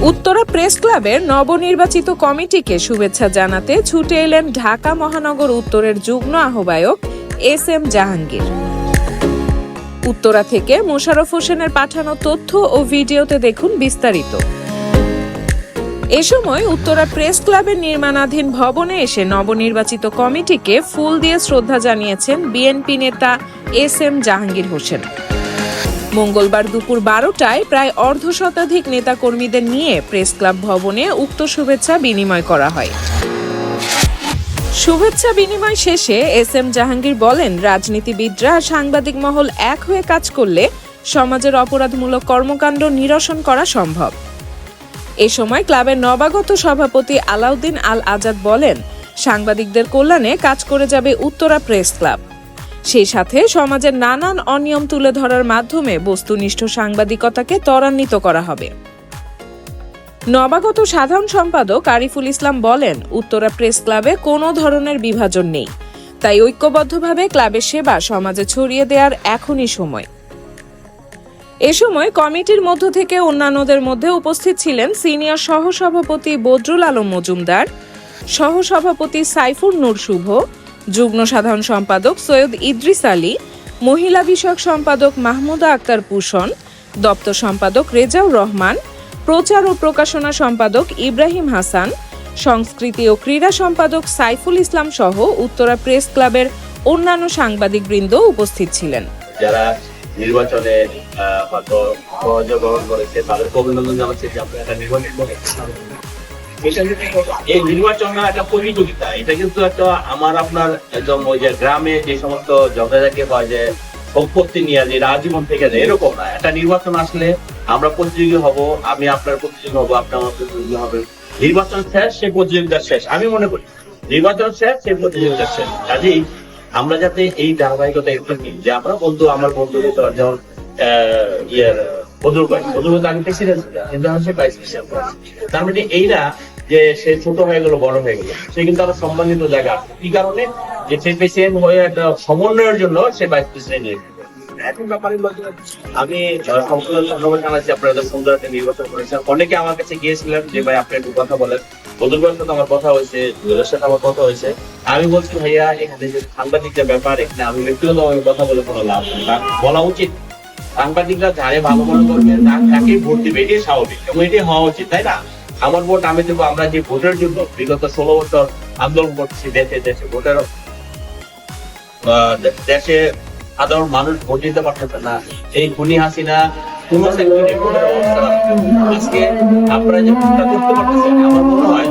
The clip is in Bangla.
উত্তরা প্রেস ক্লাবের নবনির্বাচিত কমিটিকে শুভেচ্ছা জানাতে ছুটে এলেন ঢাকা মহানগর উত্তরের যুগ্ম আহ্বায়ক এস.এম. জাহাঙ্গীর। উত্তরা থেকে মোশাররফ হোসেনের পাঠানো তথ্য ও ভিডিওতে দেখুন বিস্তারিত। এ সময় উত্তরা প্রেস ক্লাবের নির্মাণাধীন ভবনে এসে নবনির্বাচিত কমিটিকে ফুল দিয়ে শ্রদ্ধা জানিয়েছেন বিএনপি নেতা এস.এম. জাহাঙ্গীর হোসেন। মঙ্গলবার দুপুর 12টায় প্রায় অর্ধশতাধিক নেতাকর্মীদের নিয়ে প্রেস ক্লাব ভবনে উক্ত শুভেচ্ছা বিনিময় করা হয়। শুভেচ্ছা বিনিময় শেষে এস.এম. জাহাঙ্গীর বলেন, রাজনীতিবিদরা সাংবাদিক মহল এক হয়ে কাজ করলে সমাজের অপরাধমূলক কর্মকাণ্ড নিরসন করা সম্ভব। এ সময় ক্লাবের নবাগত সভাপতি আলাউদ্দিন আল আজাদ বলেন, সাংবাদিকদের কল্যাণে কাজ করে যাবে উত্তরা প্রেস ক্লাব। সেই সাথে সমাজের নানান অনিয়ম তুলে ধরার মাধ্যমে বস্তুনিষ্ঠ সাংবাদিকতাকে ত্বরান্বিত করা হবে। নবাগত সাধারণ সম্পাদক আরিফুল ইসলাম বলেন, উত্তরা প্রেস ক্লাবে কোনো ধরনের বিভাজন নেই, তাই ঐক্যবদ্ধভাবে ক্লাবের সেবা সমাজে ছড়িয়ে দেওয়ার এখনই সময়। এ সময় কমিটির মধ্য থেকে অন্যান্যদের মধ্যে উপস্থিত ছিলেন সিনিয়র সহসভাপতি বদরুল আলম মজুমদার, সহসভাপতি সাইফুর নূর শুভ, যুগ্ম সাধারণ সম্পাদক সৈয়দ ইদ্রিস আলী, মহিলা বিষয়ক সম্পাদক মাহমুদা আক্তার পুষণ, দপ্তর সম্পাদক রেজাউর রহমান, প্রচার ও প্রকাশনা সম্পাদক ইব্রাহিম হাসান, সংস্কৃতি ও ক্রীড়া সম্পাদক সাইফুল ইসলাম সহ উত্তরা প্রেস ক্লাবের অন্যান্য সাংবাদিকবৃন্দ উপস্থিত ছিলেন। যারা নির্বাচনে হয়তো সহযোগিতা করেছে তাদেরকে অভিনন্দন জানাচ্ছি যে আপনারা একটা নির্বাচন করেছেন। এই নির্বাচন একটা প্রতিযোগিতা, এটা কিন্তু একটা আমার আপনার একদম ওই যে গ্রামে যে সমস্ত ঝগড়াঝাটি হয় যে সম্পত্তি নিয়ে যে আজীবন থেকে যায়, এরকম না। একটা নির্বাচন আসলে আমরা প্রতিযোগী হব, আমি আপনার প্রতিযোগী হব, আপনি আমার প্রতিযোগী হবে। নির্বাচন শেষ, সেই প্রতিযোগিতা শেষ। আমি মনে করি নির্বাচন শেষ, সেই প্রতিযোগিতা শেষ। কাজেই আমরা যাতে এই ধারাবাহিকতা একটু নিই, যে আমরা বন্ধু, আমার বন্ধু যেমন আমি প্রেসিডেন্ট, কিন্তু সে ভাইস প্রেসিডেন্ট। তার মানে এই না যে সে ছোট হয়ে গেল, বড় হয়ে গেল, সে কিন্তু আরো সম্মানিত জায়গা। কি কারণে? যে সে প্রেসিডেন্ট হয়ে একটা সমন্বয়ের জন্য সে ভাইস প্রেসিডেন্ট। এখন ব্যাপারে আমি ধন্যবাদ জানাচ্ছি, আপনারা সুন্দর একটা নির্বাচন করেছেন। অনেকে আমার কাছে গিয়েছিলেন যে ভাই আপনি একটু কথা বলেন। বদরুলের সাথে আমার কথা হয়েছে, জুয়েলের সাথে আমার কথা হয়েছে। আমি বলছি ভাইয়া, এখানে যে সাংবাদিক যে ব্যাপার, এখানে আমি ব্যক্তিগত কথা বলে কোনো লাভ নেই, বলা উচিত। সাংবাদিকরা যারে ভালো মনে করবেন তাকে ভোট দিবে, এটাই স্বাভাবিক এবং এটাই হওয়া উচিত, তাই না? আমার ভোট আমি দেবো। আমরা যে ভোটের জন্য বিগত 16 বছর আন্দোলন করছি, দেশে দেশে ভোটের দেশে সাধারণ মানুষ ভোট দিতে পারতেছে না। এই খুনি হাসিনা কোন সেক্টরে আজকে আপনারা যে ভোটটা করতে পারতেছেন, আমার মনে হয়